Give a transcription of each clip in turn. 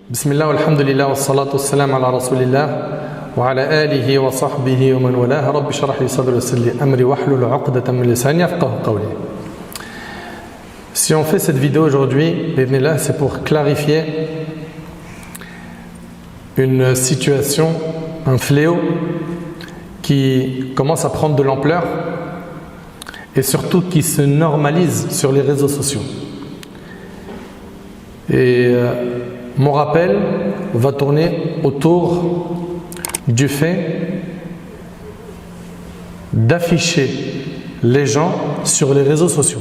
بسم الله والحمد لله والصلاة والسلام على رسول الله وعلى آله وصحبه ومن والاه رب اشرح لي صدري ويسر لي أمري واحلل عقدة من لساني يفقهوا قولي. Si on fait cette vidéo aujourd'hui, c'est pour clarifier une situation, un fléau qui commence à prendre de l'ampleur et surtout qui se normalise sur les réseaux sociaux. Et mon rappel va tourner autour du fait d'afficher les gens sur les réseaux sociaux.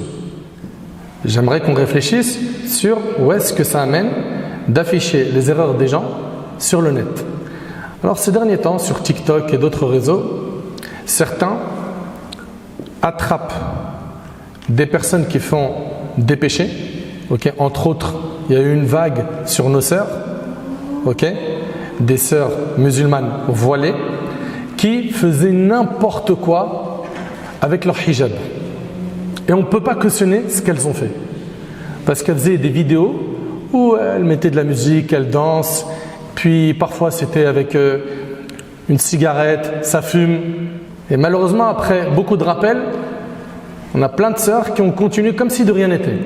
J'aimerais qu'on réfléchisse sur où est-ce que ça amène d'afficher les erreurs des gens sur le net. Alors ces derniers temps, sur TikTok et d'autres réseaux, certains attrapent des personnes qui font des péchés. Entre autres, il y a eu une vague sur nos sœurs, des sœurs musulmanes voilées, qui faisaient n'importe quoi avec leur hijab. Et on ne peut pas cautionner ce qu'elles ont fait. Parce qu'elles faisaient des vidéos où elles mettaient de la musique, elles dansent, puis parfois c'était avec une cigarette, ça fume. Et malheureusement, après beaucoup de rappels, on a plein de sœurs qui ont continué comme si de rien n'était.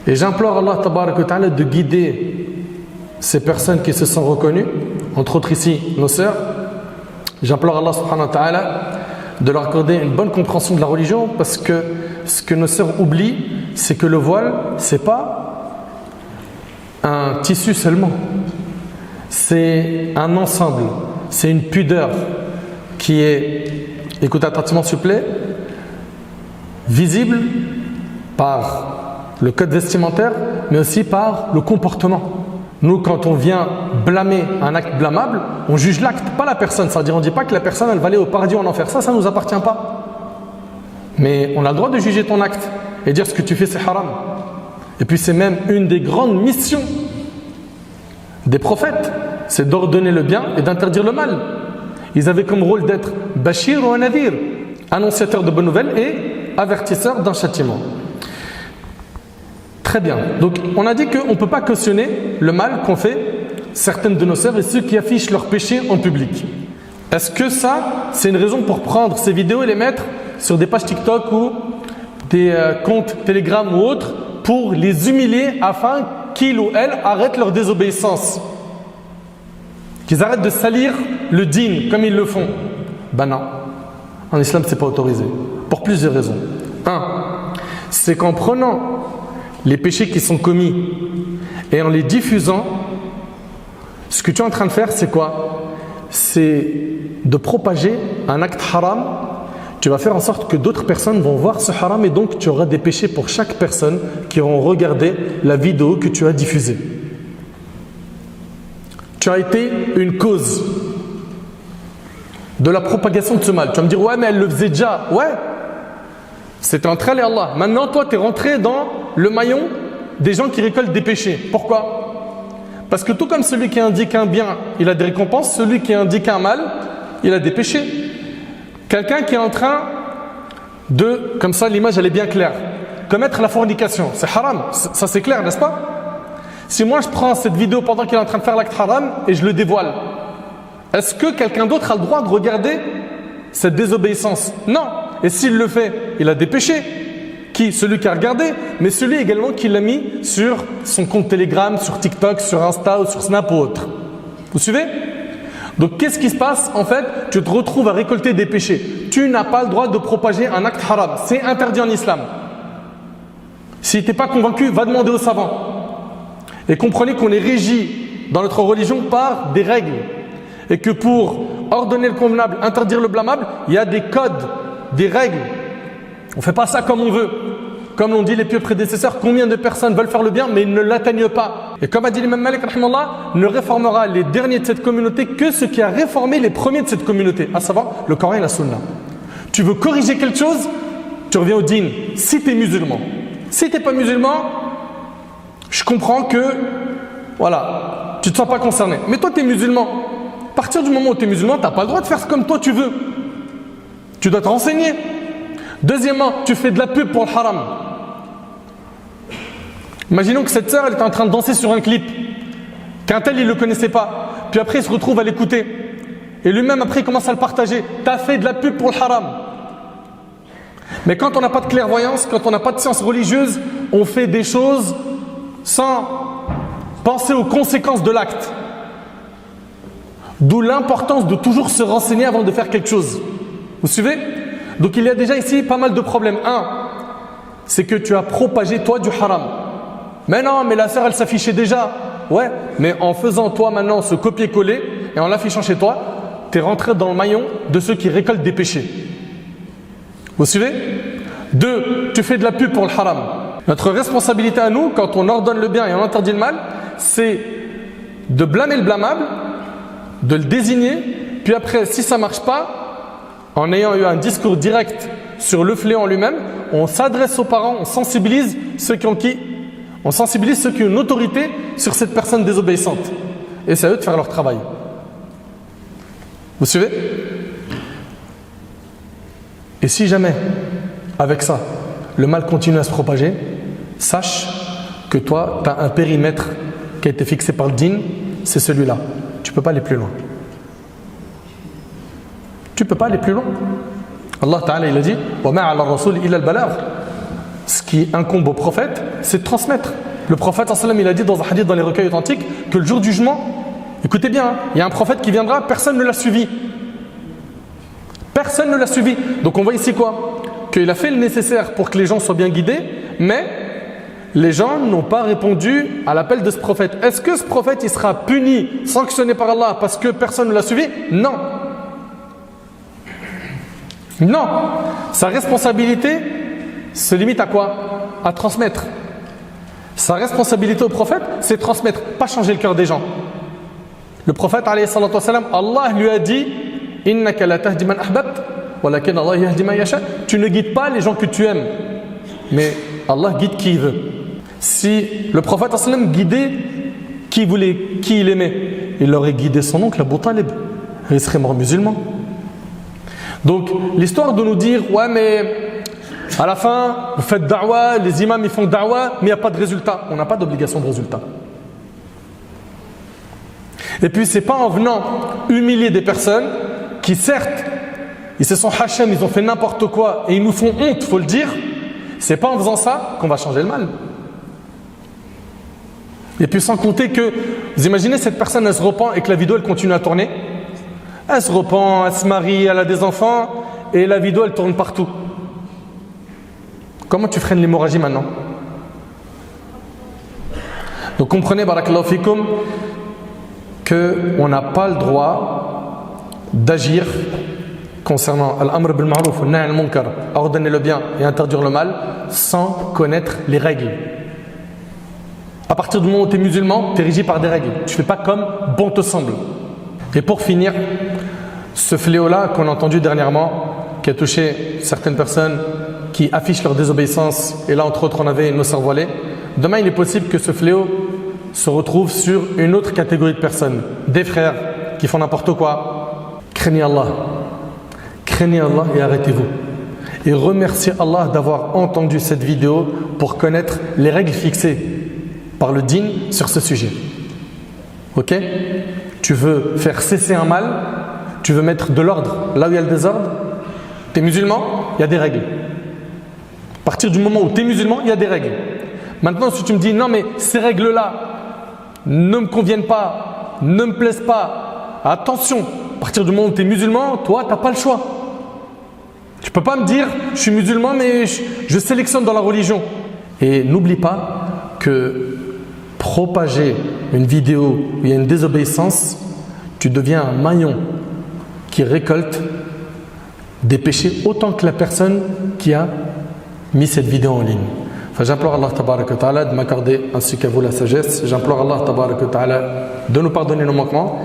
Et j'implore Allah Tabarak wa Ta'ala de guider ces personnes qui se sont reconnues, entre autres ici nos sœurs. J'implore Allah Subhanahu wa Ta'ala de leur accorder une bonne compréhension de la religion, parce que ce que nos sœurs oublient, c'est que le voile, c'est pas un tissu seulement, c'est un ensemble, c'est une pudeur qui est, écoutez attentivement s'il vous plaît, visible par le code vestimentaire, mais aussi par le comportement. Nous, quand on vient blâmer un acte blâmable, on juge l'acte, pas la personne. C'est-à-dire, on ne dit pas que la personne elle va aller au paradis ou en enfer. Ça ne nous appartient pas. Mais on a le droit de juger ton acte et dire ce que tu fais, c'est haram. Et puis, c'est même une des grandes missions des prophètes, c'est d'ordonner le bien et d'interdire le mal. Ils avaient comme rôle d'être bashir ou nadir, annonciateur de bonnes nouvelles et avertisseur d'un châtiment. Très bien. Donc, on a dit qu'on ne peut pas cautionner le mal qu'ont fait certaines de nos sœurs et ceux qui affichent leurs péchés en public. Est-ce que ça, c'est une raison pour prendre ces vidéos et les mettre sur des pages TikTok ou des comptes Telegram ou autres pour les humilier afin qu'ils ou elles arrêtent leur désobéissance? Qu'ils arrêtent de salir le dîn comme ils le font? Ben non. En islam, ce n'est pas autorisé. Pour plusieurs raisons. Un, c'est qu'en prenant les péchés qui sont commis et en les diffusant, ce que tu es en train de faire, c'est quoi? C'est de propager un acte haram. Tu vas faire en sorte que d'autres personnes vont voir ce haram et donc tu auras des péchés pour chaque personne qui auront regardé la vidéo que tu as diffusée. Tu as été une cause de la propagation de ce mal. Tu vas me dire, ouais, mais elle le faisait déjà. Ouais, c'était entre elle et Allah. Maintenant, toi, tu es rentré dans le maillon des gens qui récoltent des péchés. Pourquoi? Parce que tout comme celui qui indique un bien, il a des récompenses, celui qui indique un mal, il a des péchés. Quelqu'un qui est en train de, comme ça l'image elle est bien claire, commettre la fornication, c'est haram, ça c'est clair, n'est-ce pas? Si moi je prends cette vidéo pendant qu'il est en train de faire l'acte haram et je le dévoile, est-ce que quelqu'un d'autre a le droit de regarder cette désobéissance? Non. Et s'il le fait, il a des péchés. Qui? Celui qui a regardé, mais celui également qui l'a mis sur son compte Telegram, sur TikTok, sur Insta ou sur Snap ou autre. Vous suivez? Donc qu'est-ce qui se passe? En fait, tu te retrouves à récolter des péchés. Tu n'as pas le droit de propager un acte haram. C'est interdit en islam. Si tu n'es pas convaincu, va demander aux savants. Et comprenez qu'on est régi dans notre religion par des règles. Et que pour ordonner le convenable, interdire le blâmable, il y a des codes, des règles. On ne fait pas ça comme on veut. Comme l'ont dit les pieux prédécesseurs, combien de personnes veulent faire le bien mais ils ne l'atteignent pas. Et comme a dit l'imam Malik, ne réformera les derniers de cette communauté que ce qui a réformé les premiers de cette communauté, à savoir le Coran et la Sunna. Tu veux corriger quelque chose, tu reviens au dîn, si tu es musulman. Si tu n'es pas musulman, je comprends que voilà, tu ne te sens pas concerné. Mais toi tu es musulman. À partir du moment où tu es musulman, tu n'as pas le droit de faire comme toi tu veux. Tu dois te renseigner. Deuxièmement, tu fais de la pub pour le haram. Imaginons que cette sœur elle est en train de danser sur un clip. qu'un tel il ne le connaissait pas, puis après il se retrouve à l'écouter, et lui-même après il commence à le partager. Tu as fait de la pub pour le haram. Mais quand on n'a pas de clairvoyance, quand on n'a pas de science religieuse, on fait des choses sans penser aux conséquences de l'acte. D'où l'importance de toujours se renseigner avant de faire quelque chose. Vous suivez? Donc il y a déjà ici pas mal de problèmes. Un, c'est que tu as propagé toi du haram. Mais non, mais la sœur elle s'affichait déjà. Ouais, mais en faisant toi maintenant ce copier-coller et en l'affichant chez toi, tu es rentré dans le maillon de ceux qui récoltent des péchés. Vous suivez? Deux, tu fais de la pub pour le haram. Notre responsabilité à nous, quand on ordonne le bien et on interdit le mal, c'est de blâmer le blâmable, de le désigner, puis après, si ça ne marche pas, en ayant eu un discours direct sur le fléau en lui-même, on s'adresse aux parents, on sensibilise ceux qui ont une autorité sur cette personne désobéissante. Et c'est à eux de faire leur travail. Vous suivez? Et si jamais, avec ça, le mal continue à se propager, sache que toi, tu as un périmètre qui a été fixé par le dîn, c'est celui-là. Tu ne peux pas aller plus loin. Tu ne peux pas aller plus loin. Allah Ta'ala, il a dit « Wa ma'ala rasoul illa al-balagh » Ce qui incombe au prophète, c'est de transmettre. Le prophète, il a dit dans un hadith dans les recueils authentiques que le jour du jugement, écoutez bien, il y a un prophète qui viendra, personne ne l'a suivi. Personne ne l'a suivi. Donc on voit ici quoi? Qu'il a fait le nécessaire pour que les gens soient bien guidés, mais les gens n'ont pas répondu à l'appel de ce prophète. Est-ce que ce prophète il sera puni, sanctionné par Allah parce que personne ne l'a suivi? Non. Non. Sa responsabilité se limite à quoi? À transmettre. Sa responsabilité au prophète, c'est transmettre, pas changer le cœur des gens. Le prophète, alayhi salatu wassalam, Allah lui a dit « Innaka la tahdi man ahbabt, walakin Allah yahdi man yasha » Tu ne guides pas les gens que tu aimes, mais Allah guide qui il veut. Si le prophète sallam guidait qui il aimait, il aurait guidé son oncle Abu Talib. Il serait mort musulman. Donc l'histoire de nous dire « Ouais mais à la fin, vous faites da'wa, les imams ils font da'wa, mais il n'y a pas de résultat. » On n'a pas d'obligation de résultat. Et puis c'est pas en venant humilier des personnes qui certes, ils se sont hachem, ils ont fait n'importe quoi et ils nous font honte, faut le dire. C'est pas en faisant ça qu'on va changer le mal. Et puis sans compter que, vous imaginez cette personne elle se repent et que la vidéo elle continue à tourner. Elle se repent, elle se marie, elle a des enfants et la vidéo elle tourne partout. Comment tu freines l'hémorragie maintenant? Donc comprenez, barakallahu fikoum, qu'on n'a pas le droit d'agir concernant al-amr bil ma'ruf wa nahy anil munkar, ordonner le bien et interdire le mal, sans connaître les règles. À partir du moment où tu es musulman, tu es régi par des règles. Tu ne fais pas comme bon te semble. Et pour finir, ce fléau-là qu'on a entendu dernièrement, qui a touché certaines personnes qui affichent leur désobéissance, et là entre autres on avait nos sœurs voilées, demain il est possible que ce fléau se retrouve sur une autre catégorie de personnes, des frères qui font n'importe quoi. Craignez Allah et arrêtez-vous. Et remerciez Allah d'avoir entendu cette vidéo pour connaître les règles fixées par le dîn sur ce sujet. Ok? Tu veux faire cesser un mal, tu veux mettre de l'ordre là où il y a le désordre. Tu es musulman, il y a des règles. À partir du moment où tu es musulman, il y a des règles. Maintenant, si tu me dis non, mais ces règles-là ne me conviennent pas, ne me plaisent pas, attention, à partir du moment où tu es musulman, toi, tu n'as pas le choix. Tu ne peux pas me dire je suis musulman, mais je sélectionne dans la religion. Et n'oublie pas que propager une vidéo où il y a une désobéissance, tu deviens un maillon qui récolte des péchés autant que la personne qui a mis cette vidéo en ligne. Enfin, j'implore Allah tabaraka wa ta'ala de m'accorder ainsi qu'à vous la sagesse. J'implore Allah tabaraka wa ta'ala de nous pardonner nos manquements.